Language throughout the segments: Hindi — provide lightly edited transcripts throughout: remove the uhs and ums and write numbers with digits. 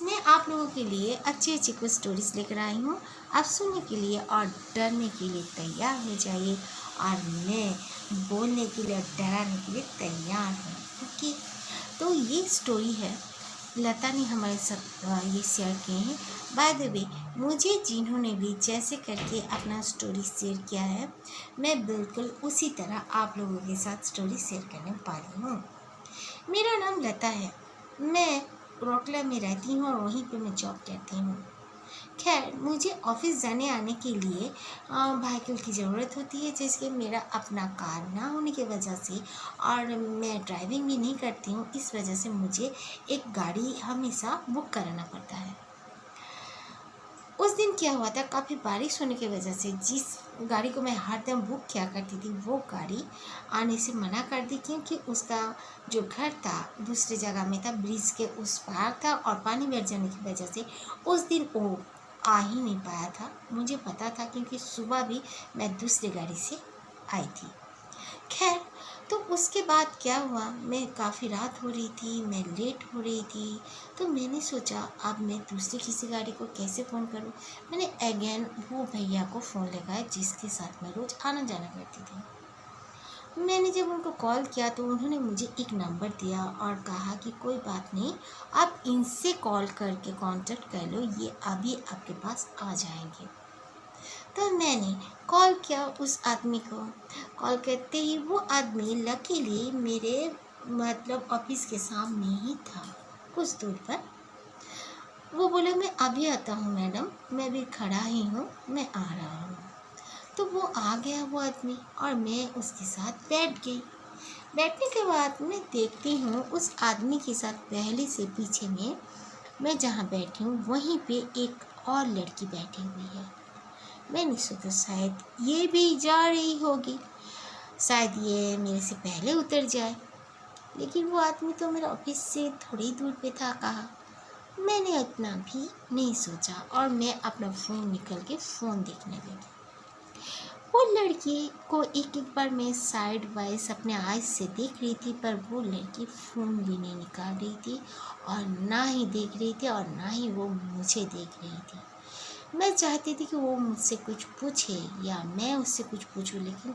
मैं आप लोगों के लिए अच्छी अच्छी कुछ स्टोरीज लेकर आई हूँ। आप सुनने के लिए और डरने के लिए तैयार हो जाइए और मैं बोलने के लिए और डराने के लिए तैयार हूँ। ओके, तो ये स्टोरी है, लता ने हमारे साथ ये शेयर किए हैं। बाय द वे, मुझे जिन्होंने भी जैसे करके अपना स्टोरी शेयर किया है, मैं बिल्कुल उसी तरह आप लोगों के साथ स्टोरी शेयर करने वाली हूँ। मेरा नाम लता है, मैं रोकला में रहती हूँ और वहीं पे मैं जॉब करती हूँ। खैर, मुझे ऑफिस जाने आने के लिए व्हीकल की ज़रूरत होती है, जैसे मेरा अपना कार ना होने की वजह से और मैं ड्राइविंग भी नहीं करती हूँ, इस वजह से मुझे एक गाड़ी हमेशा बुक कराना पड़ता है। उस दिन क्या हुआ था, काफ़ी बारिश होने की वजह से जिस गाड़ी को मैं हरदम बुक किया करती थी वो गाड़ी आने से मना कर दी, क्योंकि उसका जो घर था दूसरी जगह में था, ब्रिज के उस पार था और पानी भर जाने की वजह से उस दिन वो आ ही नहीं पाया था। मुझे पता था क्योंकि सुबह भी मैं दूसरी गाड़ी से आई थी। खैर, तो उसके बाद क्या हुआ, मैं काफ़ी रात हो रही थी, मैं लेट हो रही थी, तो मैंने सोचा अब मैं दूसरी किसी गाड़ी को कैसे फ़ोन करूं। मैंने अगेन वो भैया को फ़ोन लगाया जिसके साथ मैं रोज़ आना जाना करती थी। मैंने जब उनको कॉल किया तो उन्होंने मुझे एक नंबर दिया और कहा कि कोई बात नहीं, आप इनसे कॉल करके कांटेक्ट कर लो, ये अभी आपके पास आ जाएंगे। तो मैंने कॉल किया उस आदमी को। कॉल करते ही वो आदमी लकीली मेरे ऑफिस के सामने ही था, कुछ दूर पर। वो बोला मैं अभी आता हूँ मैडम, मैं भी खड़ा ही हूँ, मैं आ रहा हूँ। तो वो आ गया वो आदमी और मैं उसके साथ बैठ गई। बैठने के बाद मैं देखती हूँ उस आदमी के साथ पहले से पीछे में मैं जहाँ बैठी हूँ वहीं पे एक और लड़की बैठी हुई है। मैंने सोचा शायद ये भी जा रही होगी, शायद ये मेरे से पहले उतर जाए, लेकिन वो आदमी तो मेरे ऑफिस से थोड़ी दूर पे था। कहा, मैंने इतना भी नहीं सोचा और मैं अपना फ़ोन निकल के फ़ोन देखने लगी। वो लड़की को एक एक बार मैं साइड वाइज अपने आइज से देख रही थी, पर वो लड़की फ़ोन भी नहीं निकाल रही थी और ना ही देख रही थी और ना ही वो मुझे देख रही थी। मैं चाहती थी कि वो मुझसे कुछ पूछे या मैं उससे कुछ पूछूं, लेकिन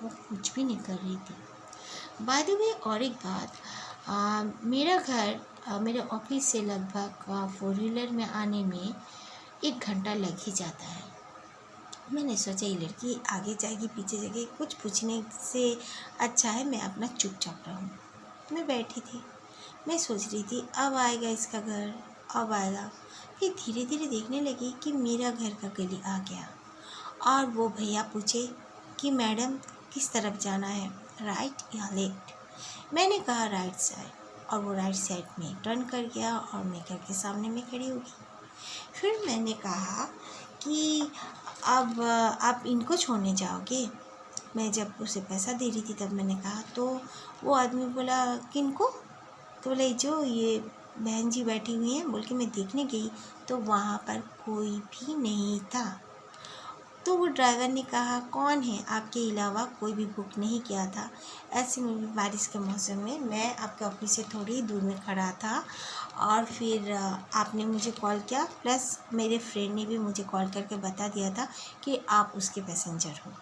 वो कुछ भी नहीं कर रही थी। बाय द वे, और एक बात, मेरा घर मेरे ऑफिस से लगभग 4 व्हीलर में आने में 1 घंटा लग ही जाता है। मैंने सोचा ये लड़की आगे जाएगी पीछे जाएगी, कुछ पूछने से अच्छा है मैं अपना चुपचाप रहूं। मैं बैठी थी, मैं सोच रही थी अब आएगा इसका घर, अब आएगा। फिर धीरे धीरे देखने लगी कि मेरा घर का गली आ गया और वो भैया पूछे कि मैडम किस तरफ जाना है, राइट या लेफ्ट। मैंने कहा राइट साइड, और वो राइट साइड में टर्न कर गया और मैं घर के सामने में खड़ी हो गई। फिर मैंने कहा कि अब आप इनको छोड़ने जाओगे। मैं जब उसे पैसा दे रही थी तब मैंने कहा, तो वो आदमी बोला किनको, तो बोले जो ये बहन जी बैठी हुई हैं, बोल के मैं देखने गई तो वहाँ पर कोई भी नहीं था। तो वो ड्राइवर ने कहा कौन है आपके अलावा, कोई भी बुक नहीं किया था। ऐसे में भी बारिश के मौसम में मैं आपके ऑफिस से थोड़ी दूर में खड़ा था और फिर आपने मुझे कॉल किया, प्लस मेरे फ्रेंड ने भी मुझे कॉल करके बता दिया था कि आप उसके पैसेंजर हो।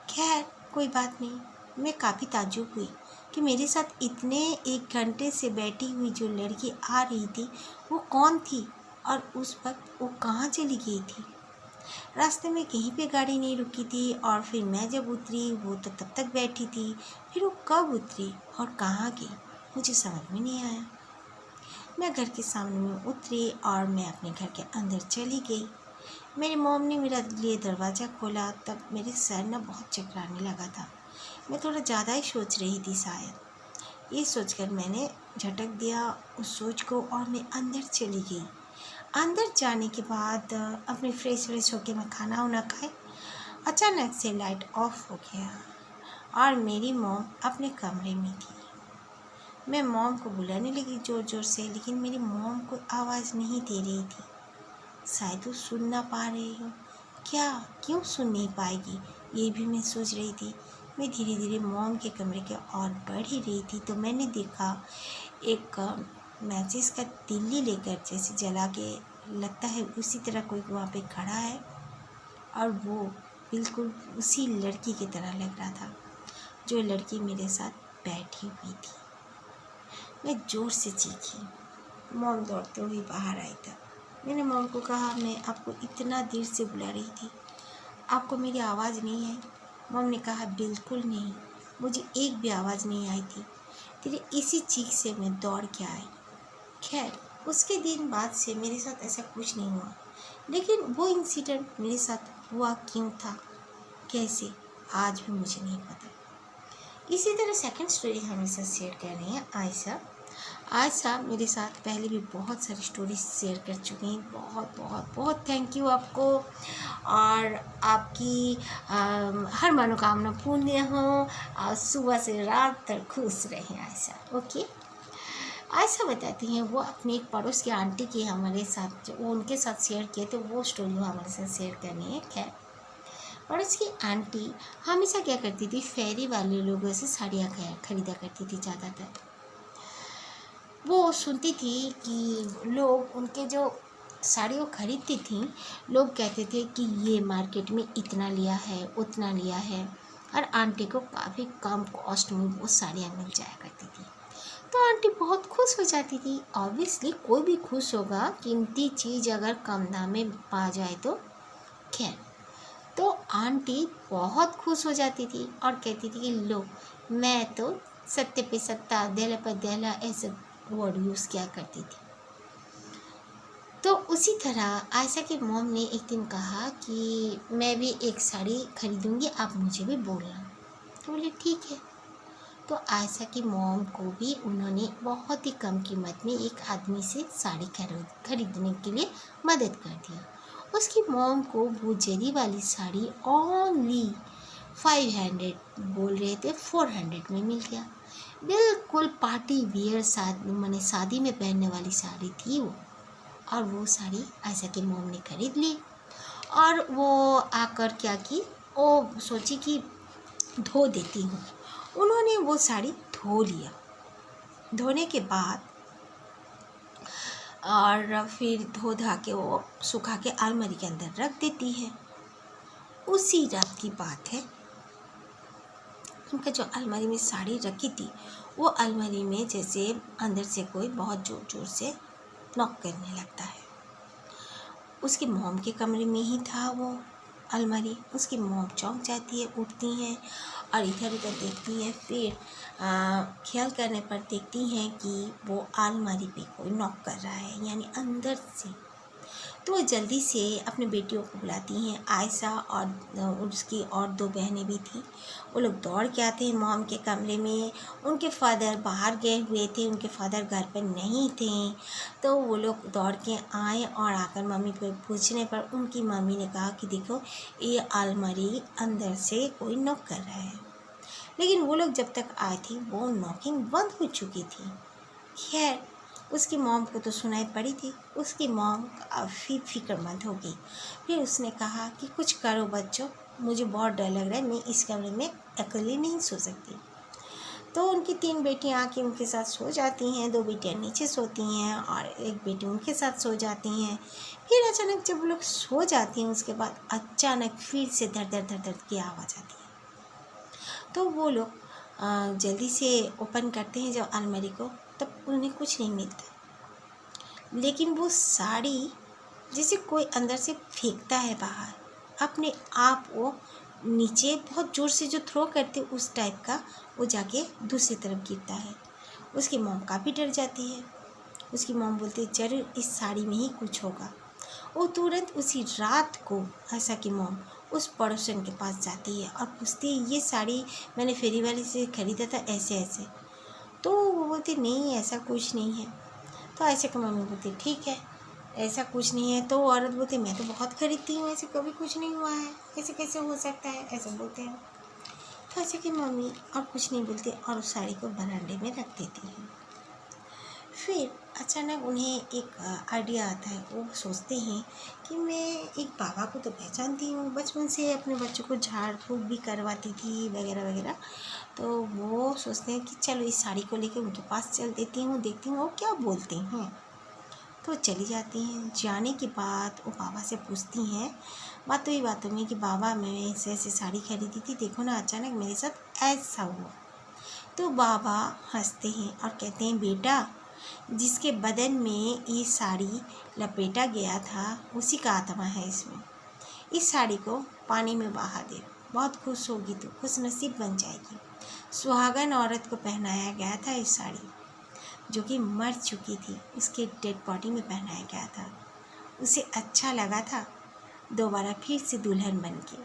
खैर कोई बात नहीं, मैं काफ़ी ताज्जुब हुई कि मेरे साथ इतने 1 घंटे से बैठी हुई जो लड़की आ रही थी वो कौन थी और उस वक्त वो कहाँ चली गई थी। रास्ते में कहीं पे गाड़ी नहीं रुकी थी और फिर मैं जब उतरी वो तो तब तक बैठी थी, फिर वो कब उतरी और कहाँ गई मुझे समझ में नहीं आया। मैं घर के सामने में उतरी और मैं अपने घर के अंदर चली गई। मेरी मॉम ने मेरा लिए दरवाज़ा खोला, तब मेरे सर ना बहुत चकराने लगा था। मैं थोड़ा ज़्यादा ही सोच रही थी शायद। ये सोचकर मैंने झटक दिया उस सोच को और मैं अंदर चली गई। अंदर जाने के बाद अपने फ्रेश होके मैं खाना वाना खाए। अचानक से लाइट ऑफ हो गया और मेरी मॉम अपने कमरे में थी। मैं मॉम को बुलाने लगी ज़ोर ज़ोर से, लेकिन मेरी मॉम को आवाज़ नहीं दे रही थी। शायद वो सुन ना पा रही हो, क्या क्यों सुन नहीं पाएगी, ये भी मैं सोच रही थी। मैं धीरे धीरे मॉम के कमरे के और बढ़ ही रही थी तो मैंने देखा एक मैचेस का तिल्ली लेकर जैसे जला के लगता है उसी तरह कोई वहाँ पे खड़ा है, और वो बिल्कुल उसी लड़की की तरह लग रहा था जो लड़की मेरे साथ बैठी हुई थी। मैं ज़ोर से चीखी। मॉम दौड़ते हुए बाहर आई था। मैंने मॉम को कहा, मैं आपको इतना देर से बुला रही थी, आपको मेरी आवाज़ नहीं आई? मॉम ने कहा, बिल्कुल नहीं, मुझे एक भी आवाज़ नहीं आई थी, तेरे इसी चीख से मैं दौड़ के आई। खैर, उसके दिन बाद से मेरे साथ ऐसा कुछ नहीं हुआ, लेकिन वो इंसिडेंट मेरे साथ हुआ क्यों था, कैसे, आज भी मुझे नहीं पता। इसी तरह सेकंड स्टोरी हमारे साथ शेयर कर रही हैं आयशा। आयशा मेरे साथ पहले भी बहुत सारी स्टोरी शेयर कर चुकी हैं। बहुत बहुत बहुत थैंक यू आपको, और आपकी हर मनोकामना पूर्ण हो, और सुबह से रात तक खुश रहें आयशा। ओके, आयशा बताती हैं वो अपने एक पड़ोस की आंटी की हमारे साथ, जो वो उनके साथ शेयर किए थे, वो स्टोरी वो हमारे साथ शेयर करनी है। खैर, पड़ोस की आंटी हमेशा क्या करती थी, फेरी वाले लोगों से साड़ियाँ खरीदा करती थी। ज़्यादातर वो सुनती थी कि लोग उनके जो साड़ी वो खरीदती थी, लोग कहते थे कि ये मार्केट में इतना लिया है, उतना लिया है, और आंटी को काफ़ी कम कॉस्ट में वो साड़ियाँ मिल जाया करती थी। तो आंटी बहुत खुश हो जाती थी। ऑब्वियसली कोई भी खुश होगा, कीमती चीज़ अगर कम दाम में पा जाए तो। खैर, तो आंटी बहुत खुश हो जाती थी और कहती थी कि लो, मैं तो सत्ते पे सत्ता, दहला पर दहला, ऐसे वर्ड यूज़ किया करती थी। तो उसी तरह आयशा की मॉम ने एक दिन कहा कि मैं भी एक साड़ी खरीदूंगी, आप मुझे भी बोलना। तो बोले ठीक है। तो आयशा की मॉम को भी उन्होंने बहुत ही कम कीमत में एक आदमी से साड़ी खरीदने के लिए मदद कर दिया। उसकी मॉम को वो जरी वाली साड़ी ओनली 500 बोल रहे थे, 400 में मिल गया। बिल्कुल पार्टी वियर मैंने शादी में पहनने वाली साड़ी थी वो, और वो साड़ी आयशा की मॉम ने खरीद ली। और वो आकर क्या की, वो सोची कि धो देती हूँ। उन्होंने वो साड़ी धो लिया। धोने के बाद और फिर धो धा के वो सुखा के अलमारी के अंदर रख देती है। उसी रात की बात है, उनका जो अलमारी में साड़ी रखी थी, वो अलमारी में जैसे अंदर से कोई बहुत ज़ोर ज़ोर से नॉक करने लगता है। उसकी मॉम के कमरे में ही था वो अलमारी। उसकी मॉम चौंक जाती है, उठती हैं और इधर उधर देखती हैं। फिर ख्याल करने पर देखती हैं कि वो अलमारी पे कोई नॉक कर रहा है, यानी अंदर से। तो वो जल्दी से अपने बेटियों को बुलाती हैं, आयशा और उसकी और 2 बहनें भी थी। वो लोग दौड़ के आते हैं मॉम के कमरे में। उनके फादर बाहर गए हुए थे, उनके फादर घर पर नहीं थे। तो वो लोग दौड़ के आए और आकर मम्मी को पूछने पर उनकी मम्मी ने कहा कि देखो, ये अलमारी अंदर से कोई नॉक कर रहा है। लेकिन वो लोग जब तक आए थे वो नॉकिंग बंद हो चुकी थी। खैर, उसकी मॉम को तो सुनाई पड़ी थी। उसकी मॉम काफ़ी फिक्रमंद हो गई। फिर उसने कहा कि कुछ करो बच्चों, मुझे बहुत डर लग रहा है, मैं इस कमरे में अकेली नहीं सो सकती। तो उनकी 3 बेटियां आके उनके साथ सो जाती हैं। 2 बेटियां नीचे सोती हैं और एक बेटी उनके साथ सो जाती हैं। फिर अचानक जब वो लोग सो जाती हैं, उसके बाद अचानक फिर से धड़ धड़ धड़ धड़ की आवाज़ आती है। तो वो लोग जल्दी से ओपन करते हैं जब अलमारी को, तब उन्हें कुछ नहीं मिलता। लेकिन वो साड़ी जैसे कोई अंदर से फेंकता है बाहर, अपने आप वो नीचे बहुत ज़ोर से जो थ्रो करते उस टाइप का, वो जाके दूसरी तरफ गिरता है। उसकी मॉम काफ़ी डर जाती है। उसकी मॉम बोलती है ज़रूर इस साड़ी में ही कुछ होगा। वो तुरंत उसी रात को आयशा की मॉम उस पड़ोसन के पास जाती है और पूछती है, ये साड़ी मैंने फेरी वाली से ख़रीदा था ऐसे ऐसे। तो वो बोलती नहीं, ऐसा कुछ नहीं है। तो आयशा की मम्मी बोलती ठीक है, ऐसा कुछ नहीं है। तो औरत बोलती मैं तो बहुत खरीदती हूँ, ऐसे कभी कुछ नहीं हुआ है, ऐसे कैसे हो सकता है, ऐसा बोलते हैं। तो आयशा की मम्मी और कुछ नहीं बोलती और उस साड़ी को बरामदे में रख देती है। फिर अचानक उन्हें एक आइडिया आता है। वो सोचते हैं कि मैं एक बाबा को तो पहचानती हूँ, बचपन से अपने बच्चों को झाड़ फूँक भी करवाती थी वगैरह वगैरह। तो वो सोचते हैं कि चलो इस साड़ी को लेकर उनके पास चल देती हूँ, देखती हूँ वो क्या बोलते हैं। तो चली जाती हैं। जाने के बाद वो बाबा से पूछती हैं बातों में कि बाबा मैं ऐसे ऐसे साड़ी खरीदी थी, देखो ना अचानक मेरे साथ ऐसा हुआ। तो बाबा हंसते हैं और कहते हैं बेटा, जिसके बदन में ये साड़ी लपेटा गया था उसी का आत्मा है इसमें। इस साड़ी को पानी में बहा दे, बहुत खुश होगी, तो खुश नसीब बन जाएगी। सुहागन औरत को पहनाया गया था इस साड़ी, जो कि मर चुकी थी, उसके डेड बॉडी में पहनाया गया था। उसे अच्छा लगा था दोबारा फिर से दुल्हन बन के,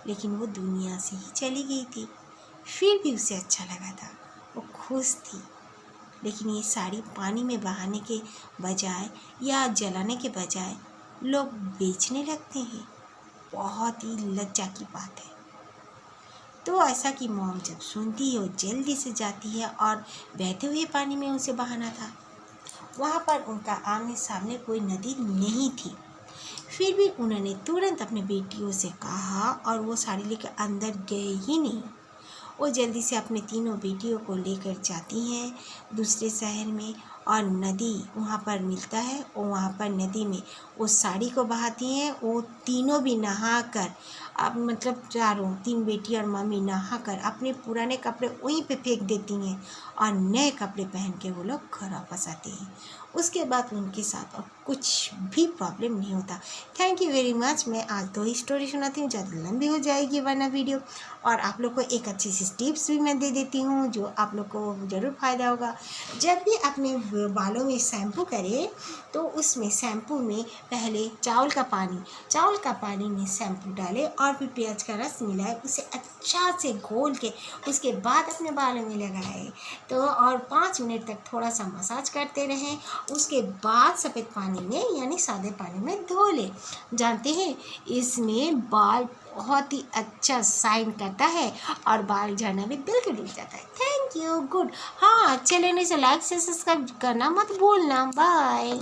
लेकिन वो दुनिया से ही चली गई थी। फिर भी उसे अच्छा लगा था, वो खुश थी। लेकिन ये साड़ी पानी में बहाने के बजाय या जलाने के बजाय लोग बेचने लगते हैं। बहुत ही लज्जा की बात है। तो ऐसा कि मॉम जब सुनती है वो जल्दी से जाती है और बहते हुए पानी में उसे बहाना था। वहाँ पर उनका आमने सामने कोई नदी नहीं थी। फिर भी उन्होंने तुरंत अपने बेटियों से कहा और वो साड़ी लेकर अंदर गए ही नहीं। वो जल्दी से अपने तीनों बेटियों को लेकर जाती हैं दूसरे शहर में, और नदी वहाँ पर मिलता है और वहाँ पर नदी में उस साड़ी को बहाती हैं। वो तीनों भी नहाकर, अब मतलब चारों, तीन बेटी और मम्मी नहाकर अपने पुराने कपड़े वहीं पे फेंक देती हैं और नए कपड़े पहन के वो लोग घर वापस आते हैं। उसके बाद उनके साथ अब कुछ भी प्रॉब्लम नहीं होता। Thank you very much. मैं आज 2 ही स्टोरी सुनाती हूँ, ज़्यादा लंबी हो जाएगी वरना वीडियो। और आप लोग को एक अच्छी सी टिप्स भी मैं दे देती हूँ जो आप लोग को ज़रूर फ़ायदा होगा। जब भी अपने बालों में शैम्पू करें तो उसमें शैम्पू में पहले चावल का पानी में शैम्पू डालें और फिर प्याज का रस मिलाएं, उसे अच्छा से घोल के उसके बाद अपने बालों में लगाएं। तो और 5 मिनट तक थोड़ा सा मसाज करते रहें। उसके बाद सफ़ेद पानी में यानी सादे पानी में धो लें। जानते हैं इसमें बाल बहुत ही अच्छा शाइन करता है और बाल झड़ना भी बिल्कुल रुक जाता है। Thank you, good. हाँ, चैनल से लाइक से सब्सक्राइब करना मत भूलना। बाय।